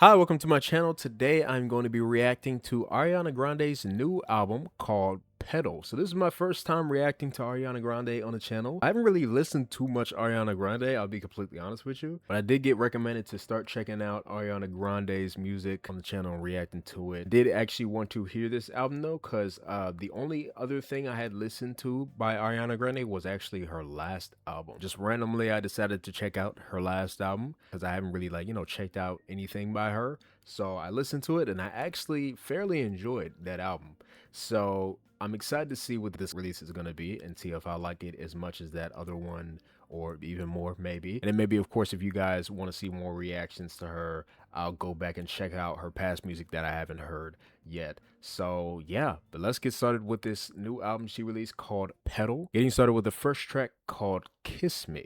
Hi, welcome to my channel. Today I'm going to be reacting to Ariana Grande's new album called Petal. So this is my first time reacting to Ariana Grande on the channel. I haven't really listened to much Ariana Grande, I'll be completely honest with you. But I did get recommended to start checking out Ariana Grande's music on the channel and reacting to it. Did actually want to hear this album though, because the only other thing I had listened to by Ariana Grande was actually her last album. Just randomly I decided to check out her last album because I haven't really checked out anything by her. So I listened to it and I actually fairly enjoyed that album. So I'm excited to see what this release is going to be and see if I like it as much as that other one or even more, maybe. And then maybe, of course, if you guys want to see more reactions to her, I'll go back and check out her past music that I haven't heard yet. So yeah, but let's get started with this new album she released called Petal. Getting started with the first track called Kiss Me.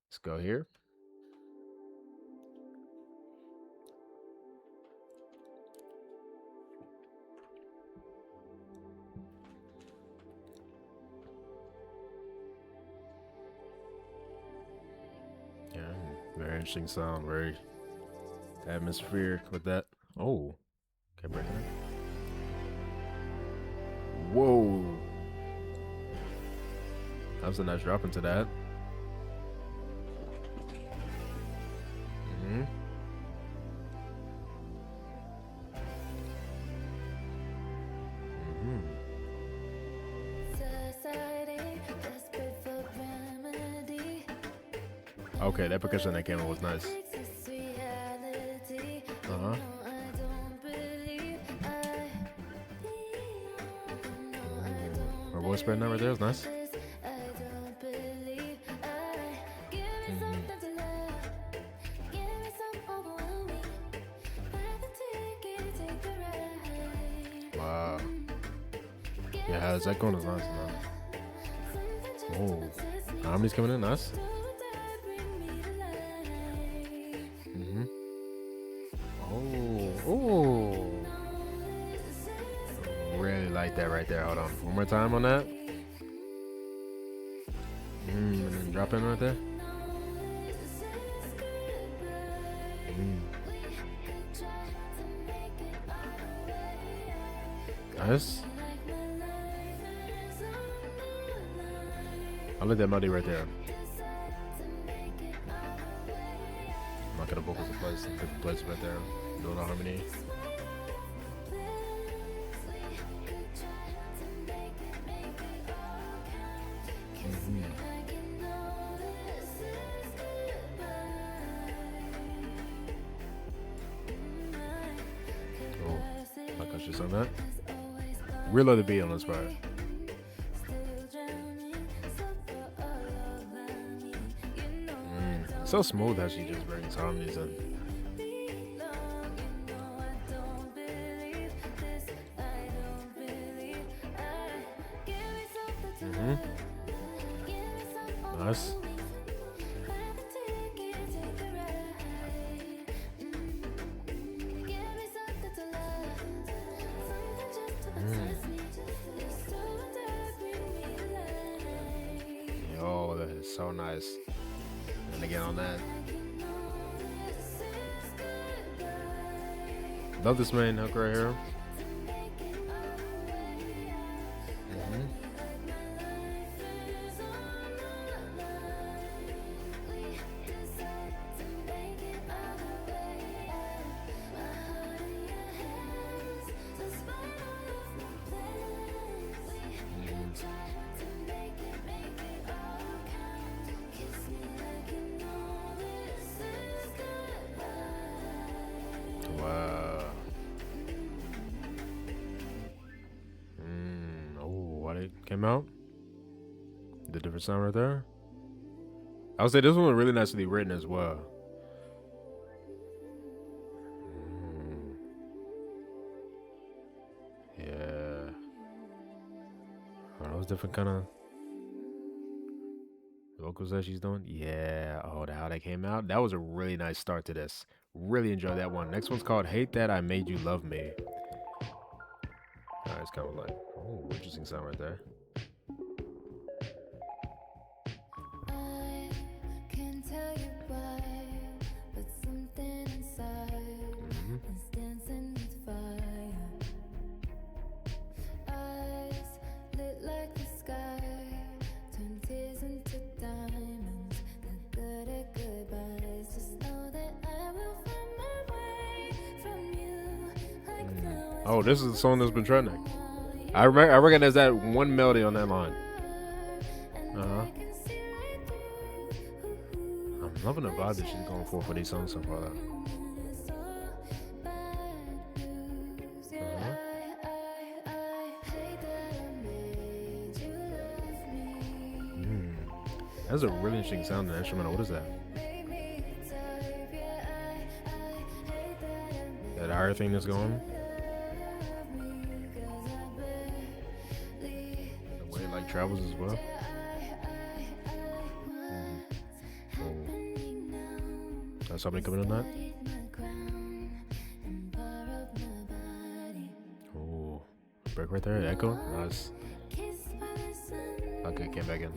Let's go here. Yeah, very interesting sound, very atmospheric with that. Oh, okay, breaking it. Whoa, that was a nice drop into that. Hmm. Hmm. Okay, that percussion that came in was nice. Uh huh. Her voice spreading out right there was nice. Wow. Yeah, how's that going? Is nice, man. Oh, harmony's coming in nice. Mm-hmm. Oh, really like that right there. Hold on, one more time on that. And then drop in right there. Nice. I like that melody right there. I'm not gonna vocals in place, different place right there. Doing the harmony. Oh, like I just on that. Real love the beat on this part. So smooth how she just brings harmonies in. Nice. Yo, that is so nice. And again on that. Love this main hook right here. Wow. Oh, what it came out? The different sound right there. I would say this one was really nicely written as well. Yeah. Are those different kind of vocals that she's doing? Yeah. Oh, how that came out. That was a really nice start to this. Really enjoyed that one. Next one's called Hate That I Made You Love Me. Alright, it's kind of like, oh, interesting sound right there. Oh, this is the song that's been trending. I recognize that one melody on that line. I'm loving the vibe that she's going for these songs so far. That's a really interesting sound in the instrumental. What is that? That higher thing that's going? The way it like travels as well. That's something coming on that? Oh, break right there, echo. Nice. Okay, came back in.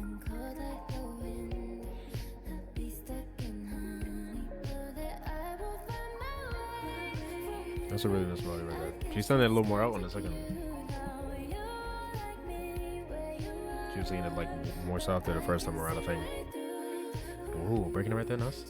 That's a really nice melody right there. She's sending it a little more out on the second. She was singing it like more softer the first time around, I think. Ooh, breaking it right there, nice.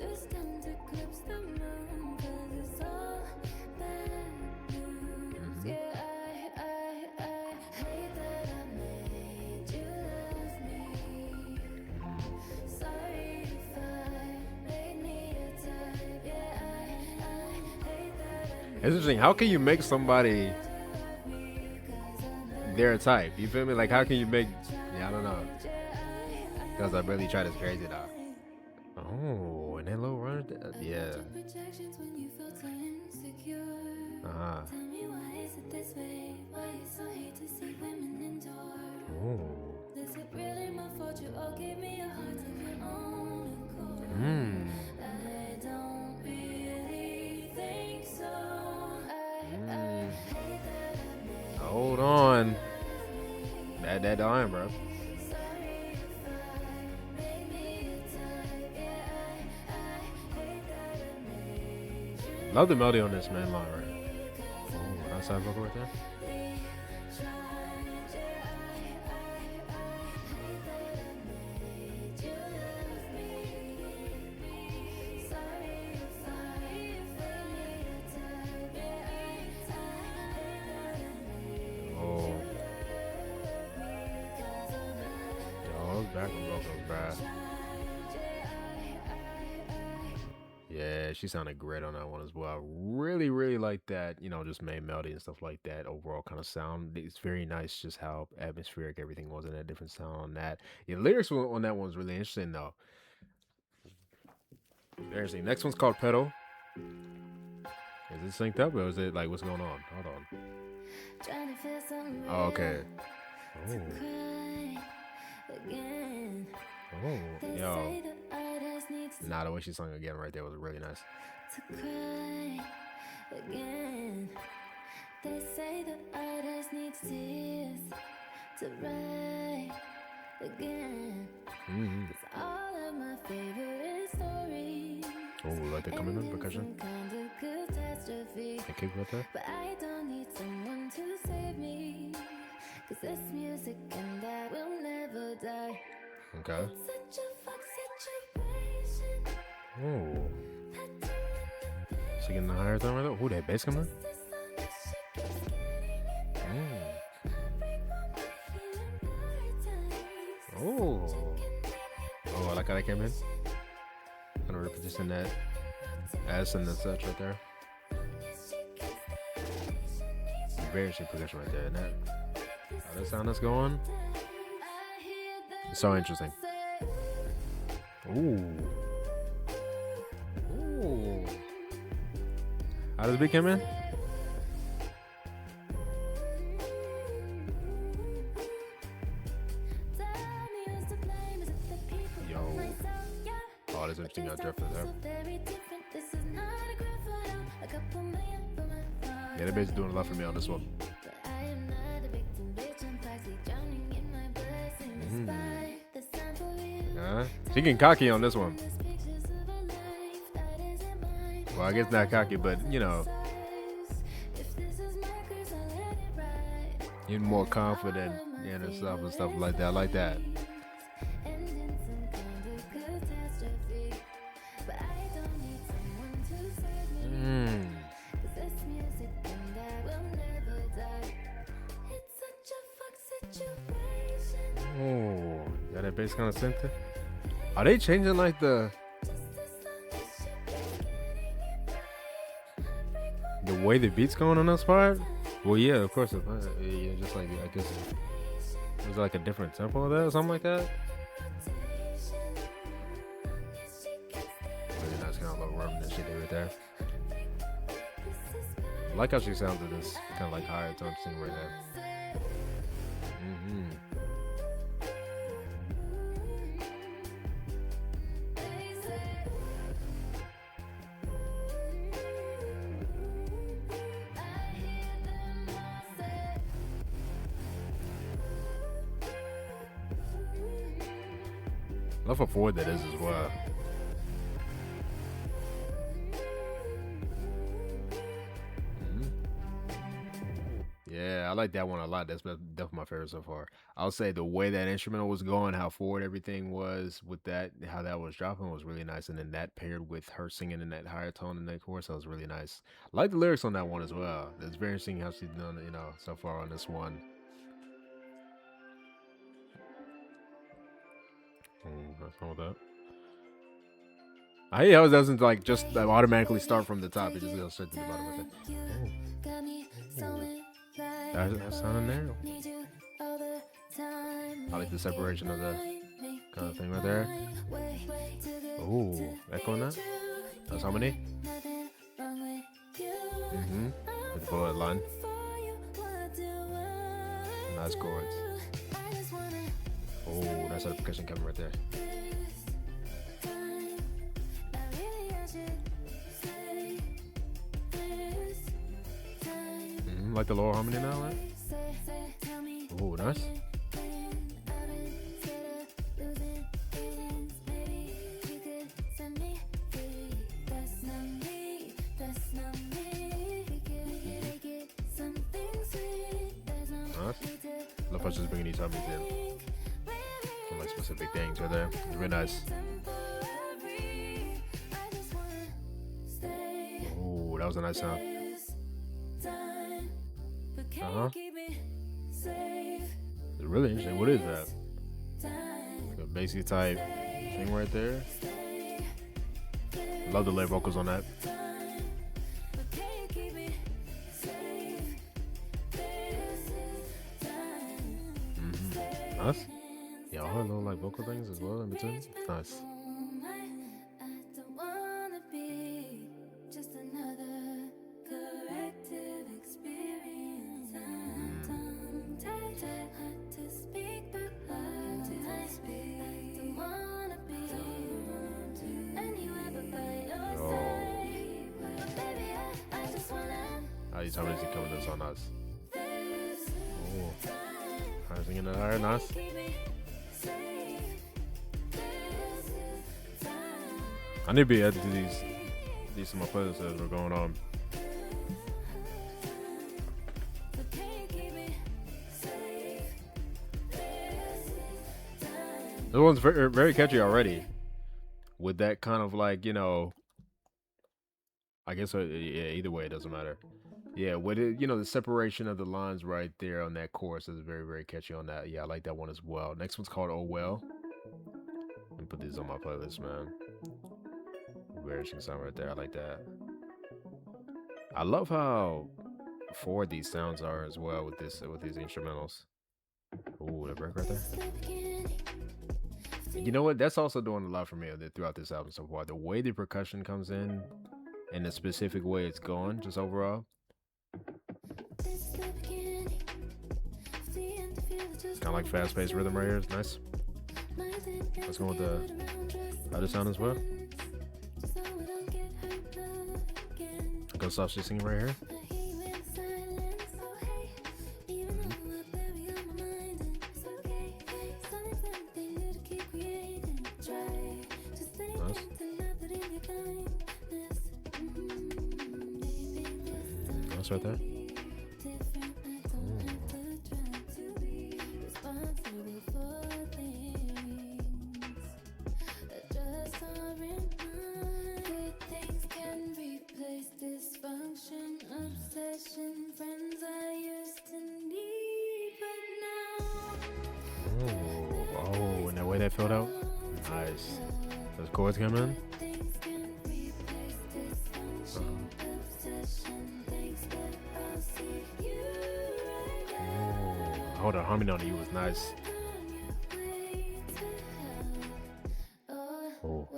It's interesting. How can you make somebody their type? You feel me? Like, how can you make? Yeah, I don't know. Because I really try this crazy dog. Oh, and that little run. Yeah. Oh. Hold on. That dying, bro. Love the melody on this main line, right? Oh, outside vocal right there. Background vocals, bruh. Yeah, she sounded great on that one as well. I really, really like that, just main melody and stuff like that. Overall kind of sound. It's very nice just how atmospheric everything was in that different sound on that. Yeah, lyrics on that one's really interesting though. Interesting. Next one's called Petal. Is it synced up or is it like what's going on? Hold on. Oh, okay. Oh, yo. Nah, the way she sung again right there was really nice. They say the artist needs tears to write again. It's all of my favorite stories. Oh, like they're coming in percussion. The kick right there. But I don't need someone to save me. Cause this music and I will never die. Okay. Oh. She getting the higher thing right there? Ooh, that bass coming in? Oh. Oh, I like how that came in. Kind of reposition that S and the such right there. Very interesting position right there. And that, how that sound that's going. It's so interesting. Ooh. Ooh. How does the beat come in? Yo. Oh, that's interesting. I drifted there. Yeah, the bass is doing a lot for me on this one. She getting cocky on this one. Well, I guess not cocky, but Even more confident in herself and stuff like that. I like that. Oh, got that bass kind of synth. Are they changing like the way the beat's going on this part? Well, yeah, of course. Yeah, just like I guess there's like a different tempo of that or something like that. Really nice kind of little rub that she did right there. I like how she sounds in this kind of like higher tone thing right there. Love how forward that is as well. Yeah, I like that one a lot. That's definitely my favorite so far. I'll say the way that instrumental was going, how forward everything was with that, how that was dropping was really nice. And then that paired with her singing in that higher tone in that chorus, that was really nice. I like the lyrics on that one as well. It's very interesting how she's done, so far on this one. That's all that. I hate how it doesn't like just automatically start from the top. It just goes straight to the bottom with it. That's sounding there. I like the separation of the kind of thing right there. Ooh, echoing that. That's harmony. With the bullet line. Nice chords. Oh, that's how the percussion coming right there. Like the lower harmony now, right? Oh, nice. Nice. Love how she's bringing these harmonies in. Some like specific things right there. It's really nice. Oh, that was a nice sound. It's really interesting. What is that? Like a bassy type thing right there. Love the lead vocals on that. Nice. Yeah, I heard little like vocal things as well in between. Nice. These harmonies are coming in so nice. Oh, I'm singing that higher, nice. I need to be added to these to my playlists as we're going on. This one's very, very catchy already. With that kind of like, I guess yeah, either way it doesn't matter. Yeah, with it, the separation of the lines right there on that chorus is very, very catchy on that. Yeah, I like that one as well. Next one's called Oh Well. Let me put these on my playlist, man. Very interesting sound right there. I like that. I love how forward these sounds are as well with these instrumentals. Ooh, that break right there. And you know what? That's also doing a lot for me throughout this album so far. The way the percussion comes in and the specific way it's going, just overall. It's kind of like fast-paced rhythm right here. It's nice. Let's go with the other sound as well. Good stuff she's singing right here. Nice. Nice right there. Oh, and that way that filled out. Nice. Those chords come in. Hold on, harmony on you was nice. Oh.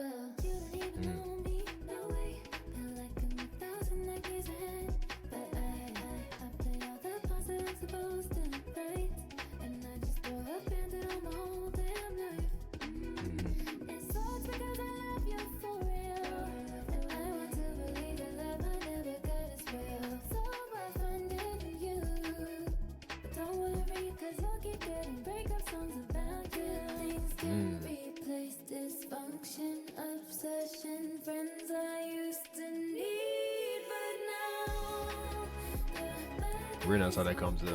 Really nice how that comes in.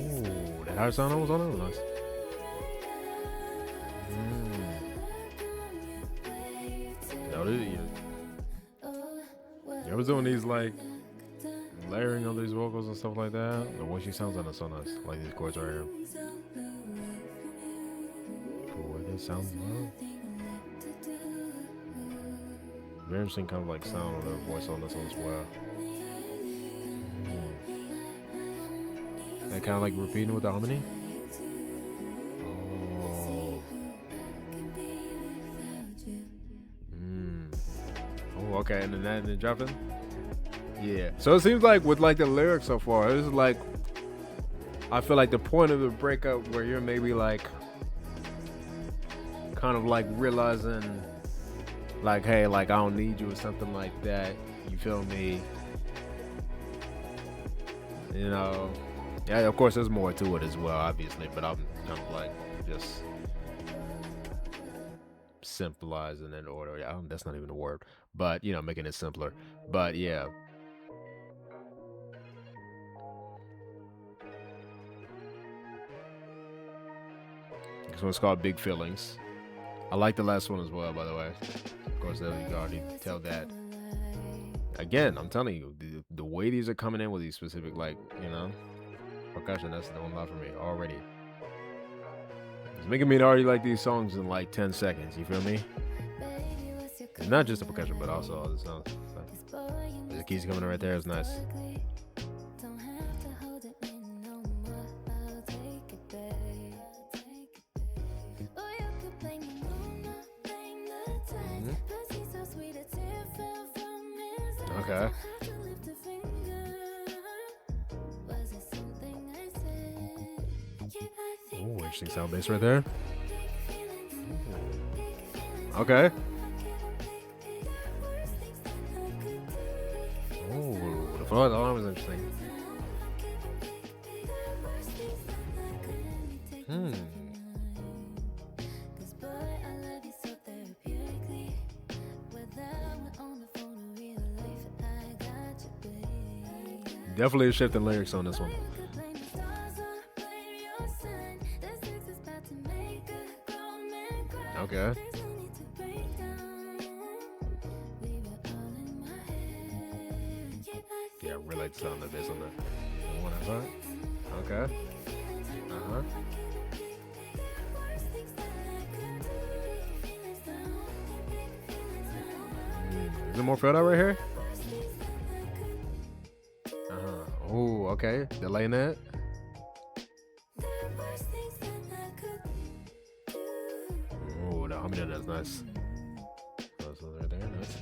Ooh, that high sound was on it. Nice. No, I was doing these like layering on these vocals and stuff like that. The way she sounds on it so nice. Like these chords right here. Cool way they sound. Very interesting kind of like sound on her voice on this one as well. That kind of like repeating with the harmony. Oh, okay, and then that dropped in. Yeah. So it seems like with like the lyrics so far, it's like I feel like the point of the breakup where you're maybe like kind of like realizing like, hey, like I don't need you or something like that. You feel me? You know. Yeah, of course there's more to it as well, obviously, but I'm kind of like just simplifying in order. That's not even a word, but you know, making it simpler. But yeah. This one's called Big Feelings. I like the last one as well, by the way. Of course, you can already tell that. Again, I'm telling you, the way these are coming in with these specific, like, you know, percussion, that's doing a lot for me already. It's making me already like these songs in like 10 seconds, you feel me? And not just the percussion, but also all the sounds. So, the keys coming in right there is nice. Okay. Ooh, interesting sound bass right there. Okay. Ooh, the front alarm was interesting. Definitely a shift in lyrics on this one. Okay. Yeah, I really like the sound of the bass on that. One I thought. Okay. Is there more filled out right here? Oh, okay. Delaying that. Oh, the harmony that's nice. That's right there. Nice.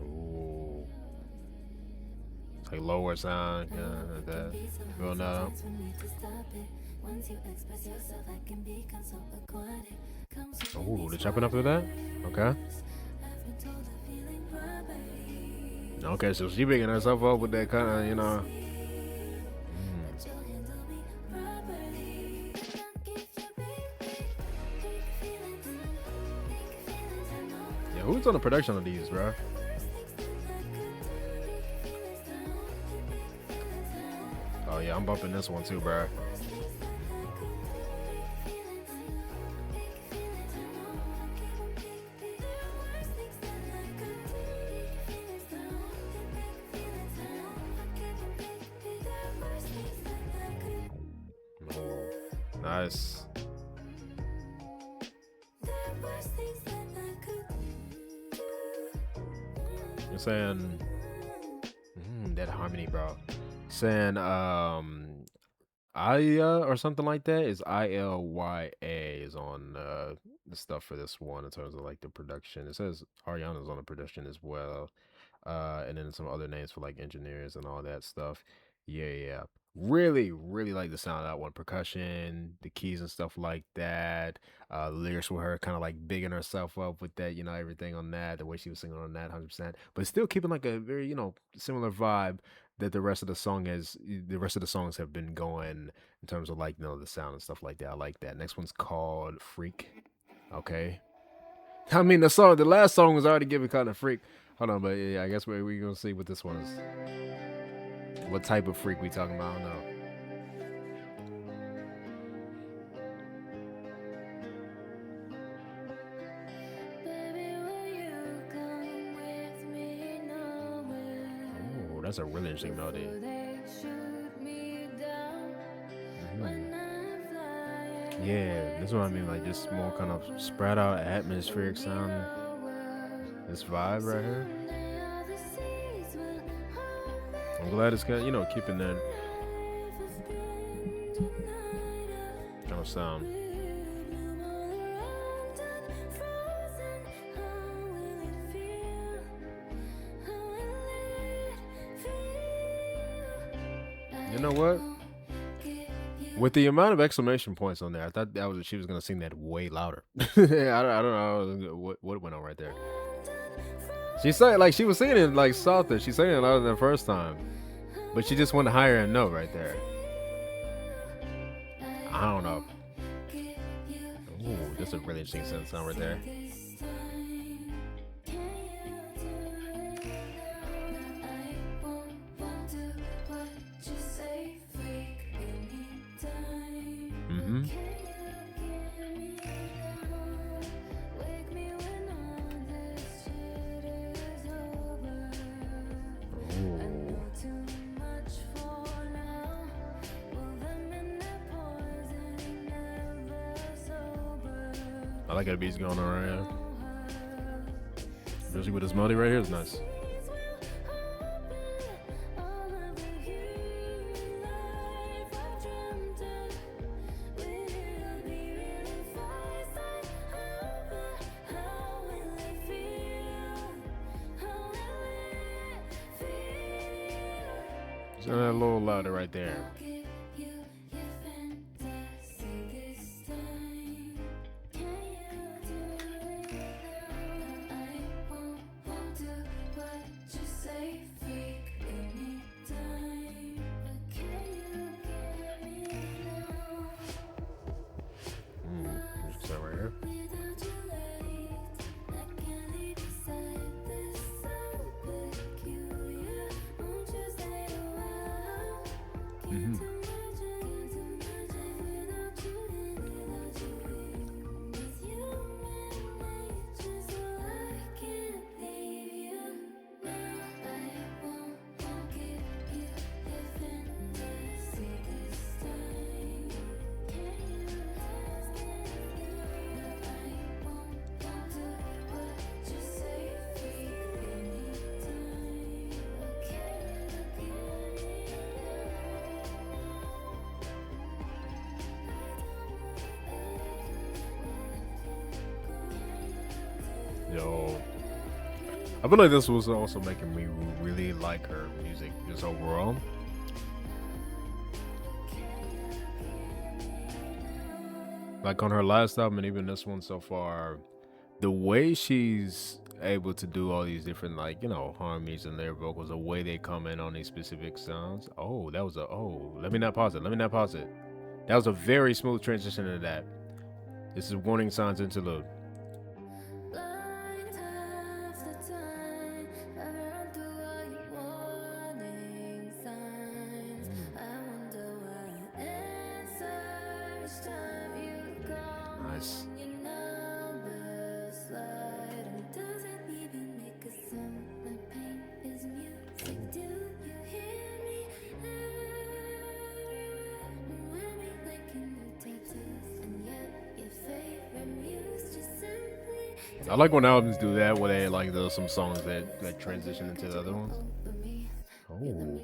Oh, it's like lower sound, like that. Going up. Oh, the chopping up with that. Okay. Okay, so she picking herself up with that kind of, you know. Yeah, who's on the production of these, bro? Oh yeah, I'm bumping this one too, bro. Nice. You're saying that harmony, bro. Saying Aya or something like that is ILYA is on the stuff for this one in terms of like the production. It says Ariana's on the production as well. And then some other names for like engineers and all that stuff. Yeah, yeah. Really, really like the sound of that one. Percussion, the keys and stuff like that. Lyrics with her kind of like bigging herself up with that, you know, everything on that, the way she was singing on that 100%. But still keeping like a very, you know, similar vibe that the rest of the songs have been going in terms of like, you know, the sound and stuff like that. I like that. Next one's called Freak. Okay. I mean, the last song was already giving kind of freak. Hold on, but yeah, I guess we're gonna see what this one is. What type of freak we talking about? I don't know. Oh, that's a really interesting melody. Yeah, this is what I mean, like just more kind of spread out atmospheric sound. This vibe right here. I'm glad it's got, you know, keeping that kind of sound. You know what? With the amount of exclamation points on there, I thought she was gonna sing that way louder. I don't know what went on right there. She said like she was singing it like softer. She's singing it louder than the first time, but she just went higher in note right there. I don't know. Ooh, that's a really interesting sound right there. Mm-hmm. I like how the beat's going on right here. Especially with this melody right here is nice. Turn that a little louder right there. Right here. Mm-hmm. Yo, I feel like this was also making me really like her music just overall. Like on her last album and even this one so far, the way she's able to do all these different, like, you know, harmonies and their vocals, the way they come in on these specific sounds. Oh, that was let me not pause it. That was a very smooth transition to that. This is warning signs interlude. Nice. I like when albums do that, where they like there's some songs that like transition into the other ones. Oh,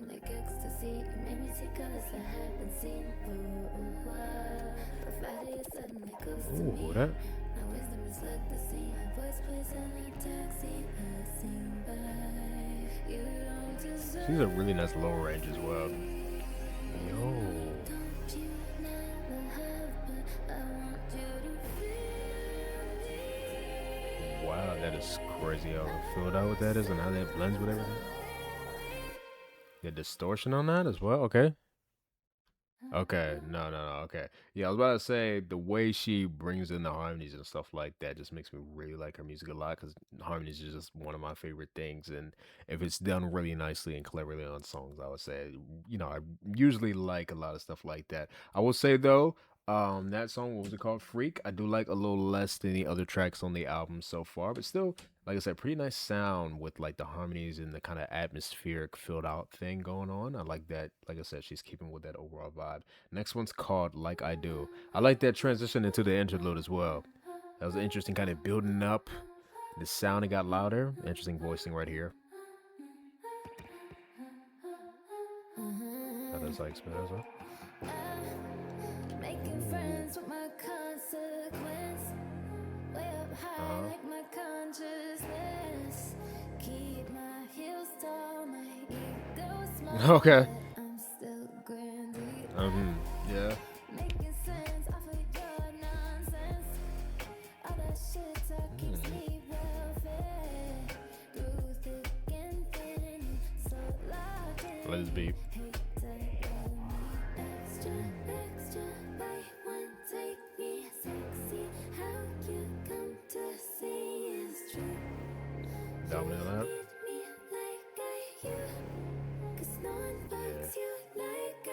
oh, that. She's a really nice low range as well. Yo. Wow, that is crazy how filled out what that is and how that blends with everything. The distortion on that as well. Okay. Okay. No, no, no. Okay. Yeah, I was about to say the way she brings in the harmonies and stuff like that just makes me really like her music a lot because harmonies is just one of my favorite things. And if it's done really nicely and cleverly on songs, I would say, I usually like a lot of stuff like that. I will say though, that song, what was it called? Freak. I do like a little less than the other tracks on the album so far, but still, like I said, pretty nice sound with like the harmonies and the kind of atmospheric filled out thing going on. I like that. Like I said, she's keeping with that overall vibe. Next one's called Like I Do. I like that transition into the interlude as well. That was interesting, kind of building up. The sound it got louder. Interesting voicing right here. Others like spit as well. Making friends with my consequence. Way up high like my consciousness. Keep my heels tall, my ego small. Okay. I'm still grandy. Yeah. Making sense off of your nonsense. All that shit talk keeps me well fed. Grew thick and thin, so locked in. Let us be. Hate to love me extra, extra. Buy one, take me sexy. How you come to see is true. Dominant on that. Need me like I you. 'Cause no one fucks you like I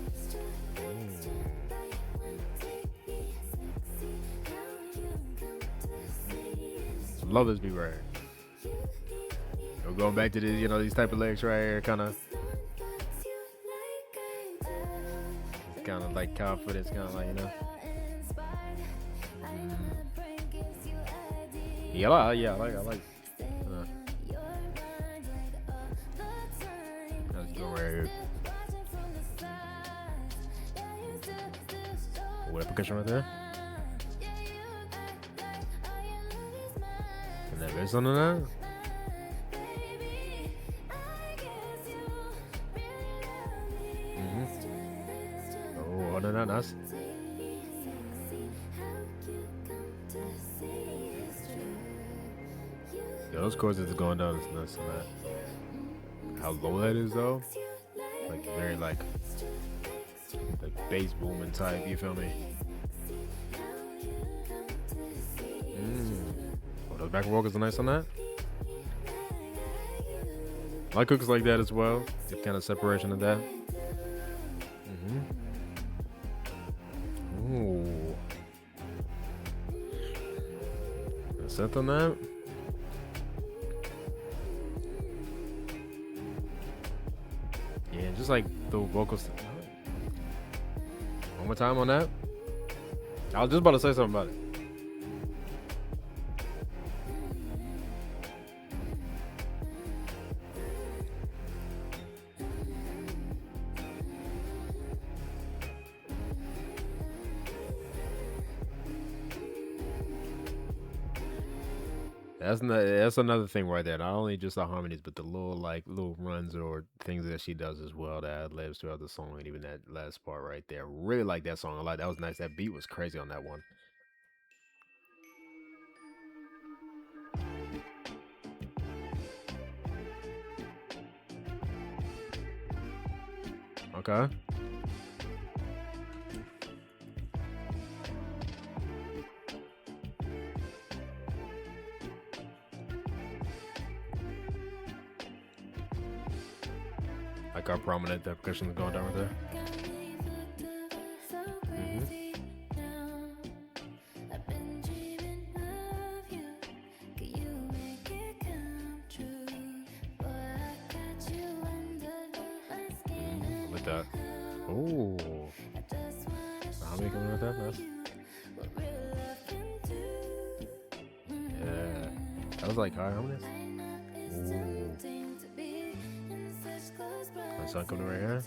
extra, extra. Buy one, take me sexy. How you come to see is true. Love this beat right here. We're going back to these, these type of lyrics right here, kind of, like confidence, kind of like, Yeah, I like. Let's go right here. What percussion right there? And then there's something there. Oh, no, nice. Yo, those chords is going down. It's nuts on that. How low that is though, like very like bass booming type. You feel me? Oh, those back vocals are nice on that. I like hooks like that as well. The kind of separation of that. Ooh. A synth on that. Yeah, just like the vocals. One more time on that. I was just about to say something about it. That's another thing right there. Not only just the harmonies, but the little runs or things that she does as well that lives throughout the song, and even that last part right there. Really like that song a lot. That was nice. That beat was crazy on that one. Okay. Like how prominent that percussion is going down right there. With that. Oh. How many coming with that? Nice. Yeah. I was like high harmonies. Ooh. That sound coming right here.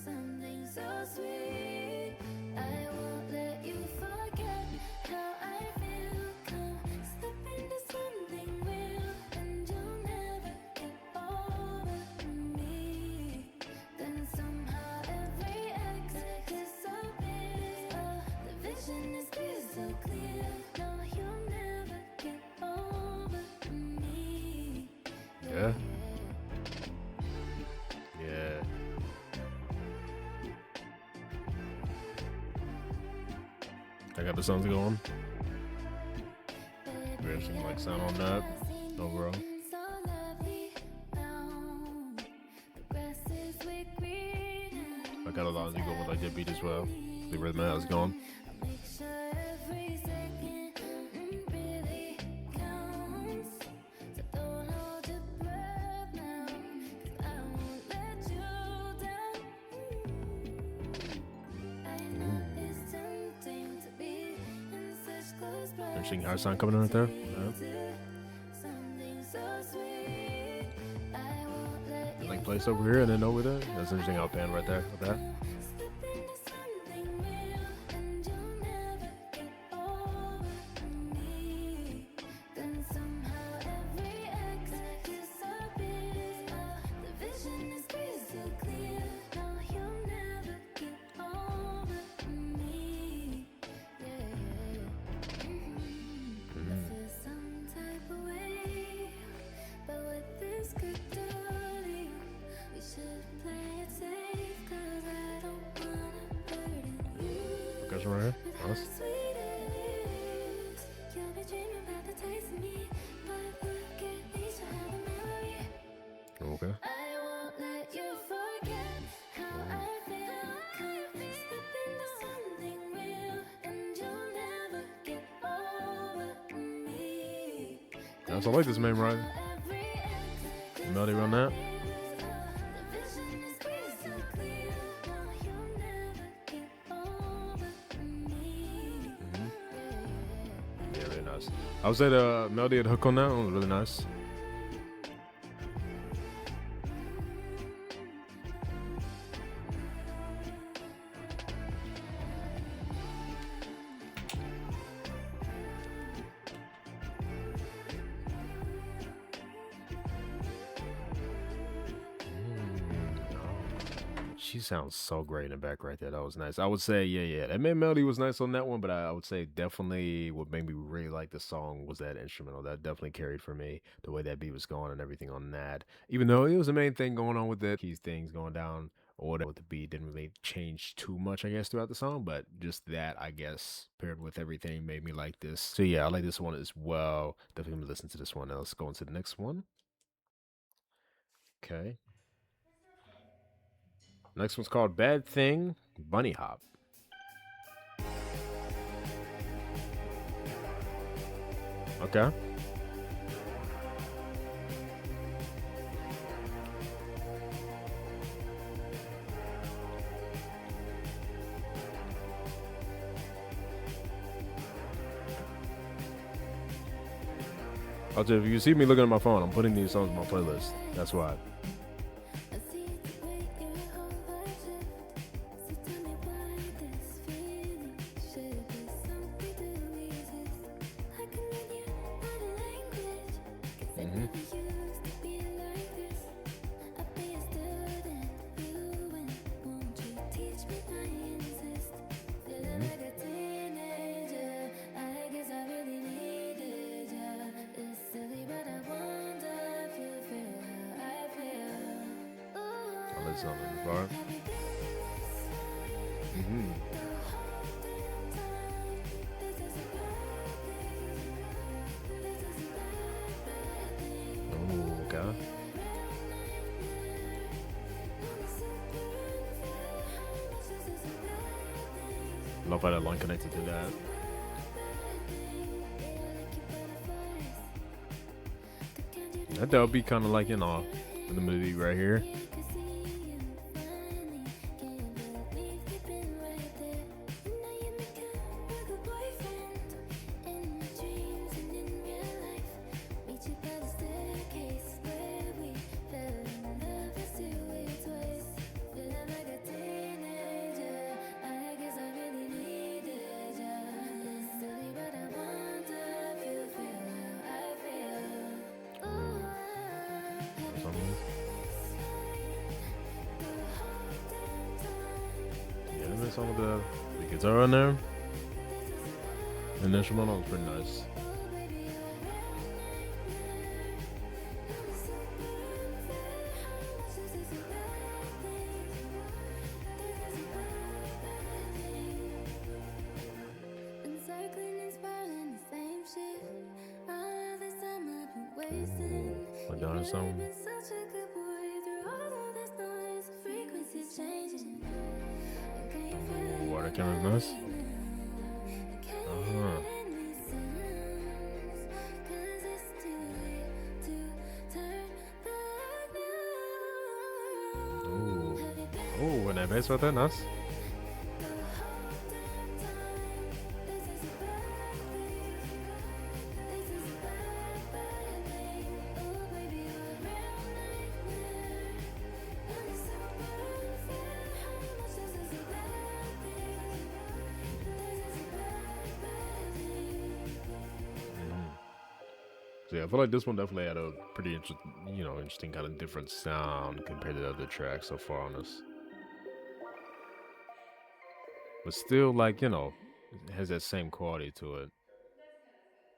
Something so sweet. I won't let you forget how I feel. Come slip into something real, and you'll never get over me. Then somehow every exit disappears. Oh, the vision is crystal clear. No, you'll never get over me. Yeah. Yeah. I got the songs going. Very some like sound on that overall. I got a lot of go with like that beat as well. The rhythm that was going. Interesting hard sound coming in right there. Yeah. Like place over here and then over there. That's interesting out pan right there. With that. Right here. Nice. Okay. That's I like this main ride. Melody around that. I would say the melody and hook on that one was really nice. She sounds so great in the back right there. That was nice. I would say, yeah. That main melody was nice on that one, but I would say definitely what made me really like the song was that instrumental. That definitely carried for me, the way that beat was going and everything on that. Even though it was the main thing going on with the keys things going down or whatever with the beat didn't really change too much, I guess, throughout the song, but just that, I guess, paired with everything made me like this. So yeah, I like this one as well. Definitely gonna listen to this one. Now let's go into the next one. Okay. Next one's called Bad Thing, Bunny Hop. Okay. If you see me looking at my phone, I'm putting these songs in my playlist. That's why. On the bar. Oh, okay. Love how that line connected to that. That would be kind of like in the movie right here. some of the guitar on there. The instrumental was pretty nice. My daughter's song. Water camera's nice. Uh-huh. Oh, and that bass right there, nice. So yeah, I feel like this one definitely had a pretty interesting kind of different sound compared to the other tracks so far on this. But still, like, it has that same quality to it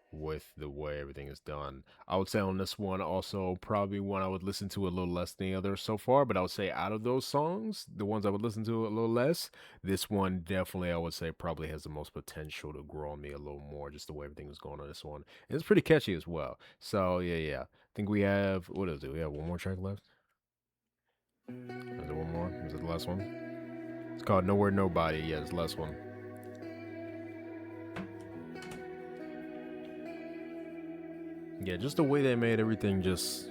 with the way everything is done. I would say on this one also probably one I would listen to a little less than the others so far, but I would say out of those songs, the ones I would listen to a little less, this one definitely I would say probably has the most potential to grow on me a little more, just the way everything was going on this one. And it's pretty catchy as well. So yeah. I think we have what is it? We have one more track left. Is it one more? Is it the last one? It's called Nowhere Nobody. Yeah, it's the last one. Yeah, just the way they made everything just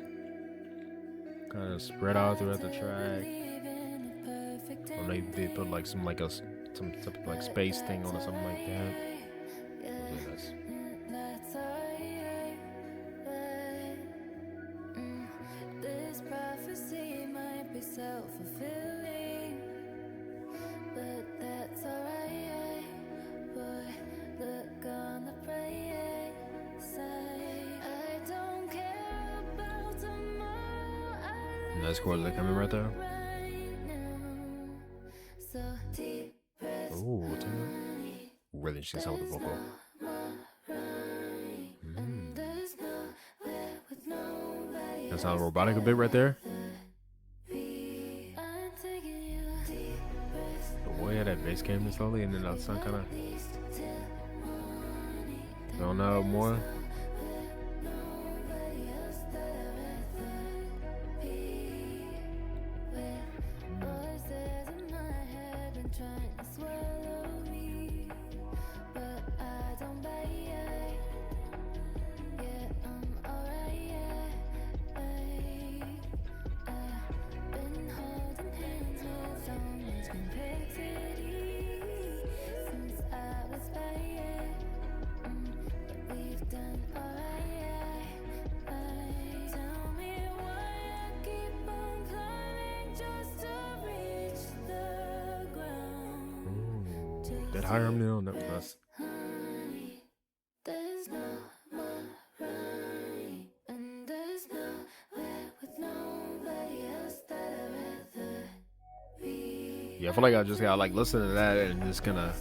kind of spread out throughout the track. Or they put like some type of like space thing on or something like that. It was really nice. This prophecy might be self-fulfilling, but that's alright. Boy, look on the bright side. I don't care about tomorrow. Nice chords that come in right there. Ooh, really interesting sound with the vocal. That sounds robotic a bit right there. The way that bass came in slowly and then that sound kind of going out more. That high harmony on that was nice. Yeah, I feel like I just gotta like listen to that and just kind of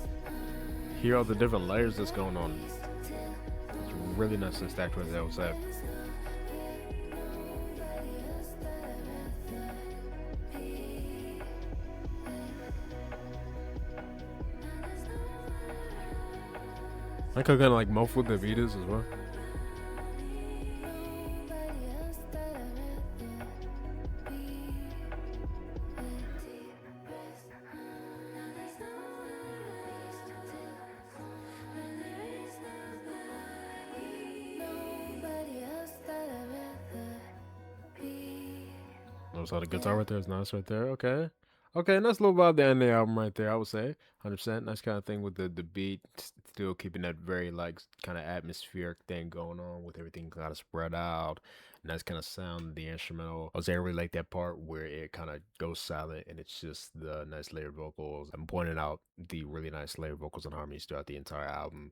hear all the different layers that's going on. It's really nice and stacked with that, I would say. I could kind of like muffle the beats as well. Notice how the guitar right there is nice right there. Okay. Okay, nice little vibe there in the album right there, I would say. 100%. Nice kind of thing with the beat, still keeping that very like kind of atmospheric thing going on with everything kind of spread out. nice kind of sound. The instrumental, I was really like that part where it kind of goes silent and it's just the nice layered vocals. I'm pointing out the really nice layered vocals and harmonies throughout the entire album.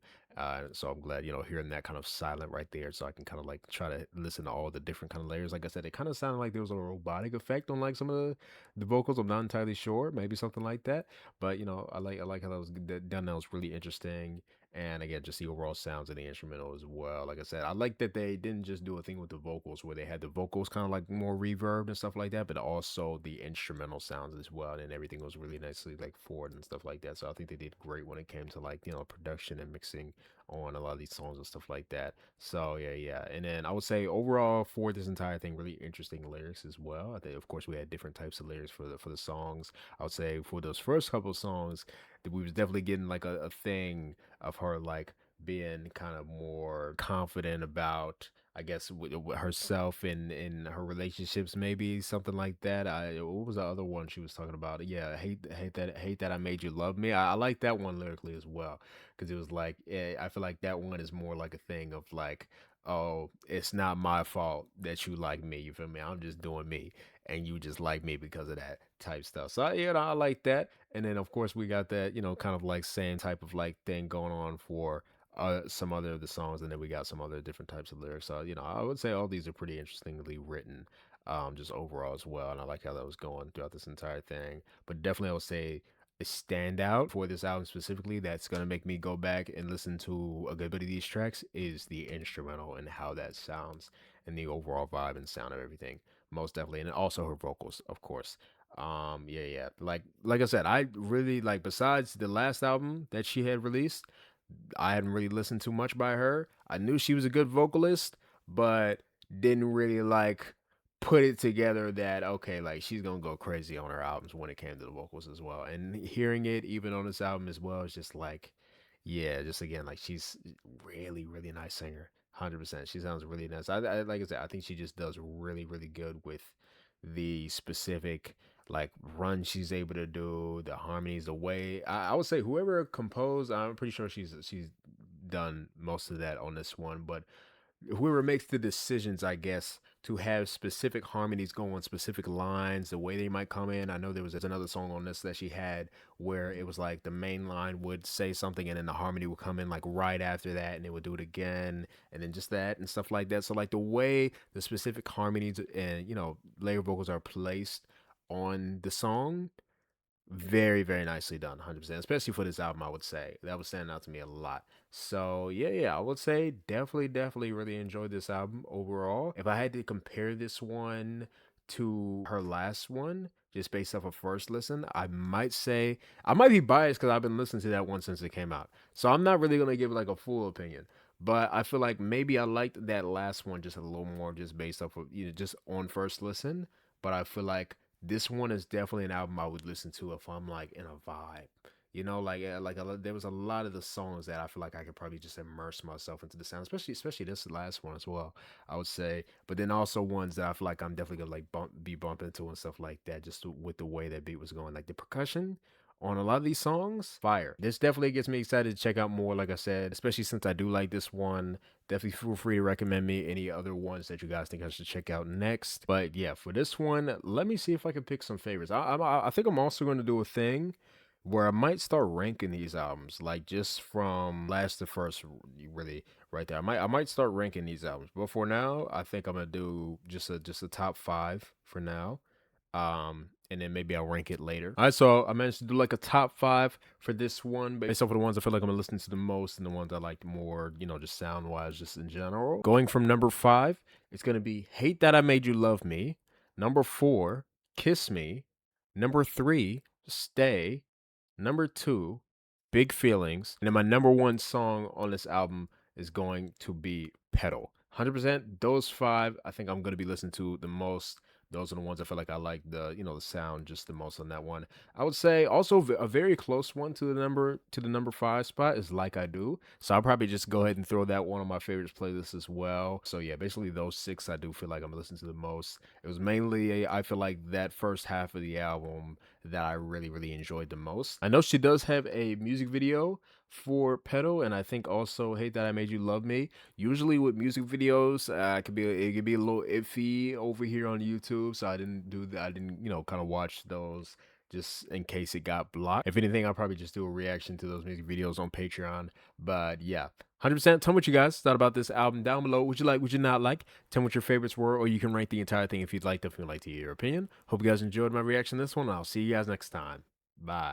So I'm glad, hearing that kind of silent right there, so I can kind of like try to listen to all the different kind of layers. Like I said, it kind of sounded like there was a robotic effect on like some of the vocals. I'm not entirely sure, maybe something like that. But I like how that was done. That was really interesting. And again, just the overall sounds of the instrumental as well. Like I said, I like that they didn't just do a thing with the vocals where they had the vocals kind of like more reverb and stuff like that, but also the instrumental sounds as well. And everything was really nicely like forward and stuff like that. So I think they did great when it came to like, production and mixing on a lot of these songs and stuff like that. So yeah, yeah. And then I would say overall for this entire thing, really interesting lyrics as well. I think of course we had different types of lyrics for the songs. I would say for those first couple of songs, that we was definitely getting like a thing of her like being kind of more confident about, I guess, with herself and in her relationships, maybe something like that. What was the other one she was talking about? Yeah, hate that I made you love me. I like that one lyrically as well, because it was like, I feel like that one is more like a thing of like, oh, it's not my fault that you like me. You feel me? I'm just doing me, and you just like me because of that type stuff. So I like that. And then of course we got that, kind of like same type of like thing going on for some other of the songs, and then we got some other different types of lyrics. So, I would say all these are pretty interestingly written, just overall as well. And I like how that was going throughout this entire thing. But definitely I would say a standout for this album specifically that's gonna make me go back and listen to a good bit of these tracks is the instrumental and how that sounds and the overall vibe and sound of everything. Most definitely. And also her vocals, of course. Yeah, yeah. Like I said, I really like, besides the last album that she had released, I hadn't really listened to much by her. I knew she was a good vocalist, but didn't really like put it together that okay, like she's gonna go crazy on her albums when it came to the vocals as well. And hearing it even on this album as well is just like, yeah, just again like she's really really nice singer. 100%. She sounds really nice. I like I said, I think she just does really really good with the specific like run she's able to do, the harmonies, the way I would say whoever composed, I'm pretty sure she's done most of that on this one, but whoever makes the decisions, I guess, to have specific harmonies go on specific lines, the way they might come in. I know there was another song on this that she had where it was like the main line would say something and then the harmony would come in like right after that and it would do it again and then just that and stuff like that. So like the way the specific harmonies and layer vocals are placed on the song, very, very nicely done, 100%. Especially for this album, I would say that was standing out to me a lot. So yeah, yeah, I would say definitely, definitely really enjoyed this album overall. If I had to compare this one to her last one, just based off a first listen, I might say I might be biased because I've been listening to that one since it came out. So I'm not really gonna give like a full opinion. But I feel like maybe I liked that last one just a little more, just based off of just on first listen. But I feel like this one is definitely an album I would listen to if I'm like in a vibe. There was a lot of the songs that I feel like I could probably just immerse myself into the sound, especially this last one as well. I would say, but then also ones that I feel like I'm definitely gonna like be bumping into and stuff like that, just with the way that beat was going, like the percussion on a lot of these songs, fire. This definitely gets me excited to check out more. Like I said, especially since I do like this one. Definitely feel free to recommend me any other ones that you guys think I should check out next. But yeah, for this one, let me see if I can pick some favorites. I think I'm also going to do a thing where I might start ranking these albums, like just from last to first, really right there. I might start ranking these albums, but for now, I think I'm gonna do just a top five for now. And then maybe I'll rank it later. All right, so I managed to do like a top five for this one based off of the ones I feel like I'm gonna listen to the most and the ones I like more, just sound wise, just in general. Going from number five, it's gonna be "Hate That I Made You Love Me." Number four, "Kiss Me." Number three, "Stay." Number two, "Big Feelings." And then my number one song on this album is going to be "Pedal." 100%. Those five, I think I'm going to be listening to the most. Those are the ones I feel like I like the sound just the most on that one. I would say also a very close one to the number five spot is "Like I Do." So I'll probably just go ahead and throw that one on my favorites playlist as well. So yeah, basically those six I do feel like I'm gonna listen to the most. It was mainly I feel like that first half of the album that I really, really enjoyed the most. I know she does have a music video for Petal, and I think also Hate That I Made You Love Me. Usually with music videos, it could be a little iffy over here on YouTube, so I didn't do that. I didn't, kind of watch those just in case it got blocked. If anything, I'll probably just do a reaction to those music videos on Patreon. But yeah, 100%. Tell me what you guys thought about this album down below. Would you like, would you not like? Tell me what your favorites were, or you can rank the entire thing if you'd like. Definitely like to hear your opinion. Hope you guys enjoyed my reaction to this one. I'll see you guys next time. Bye.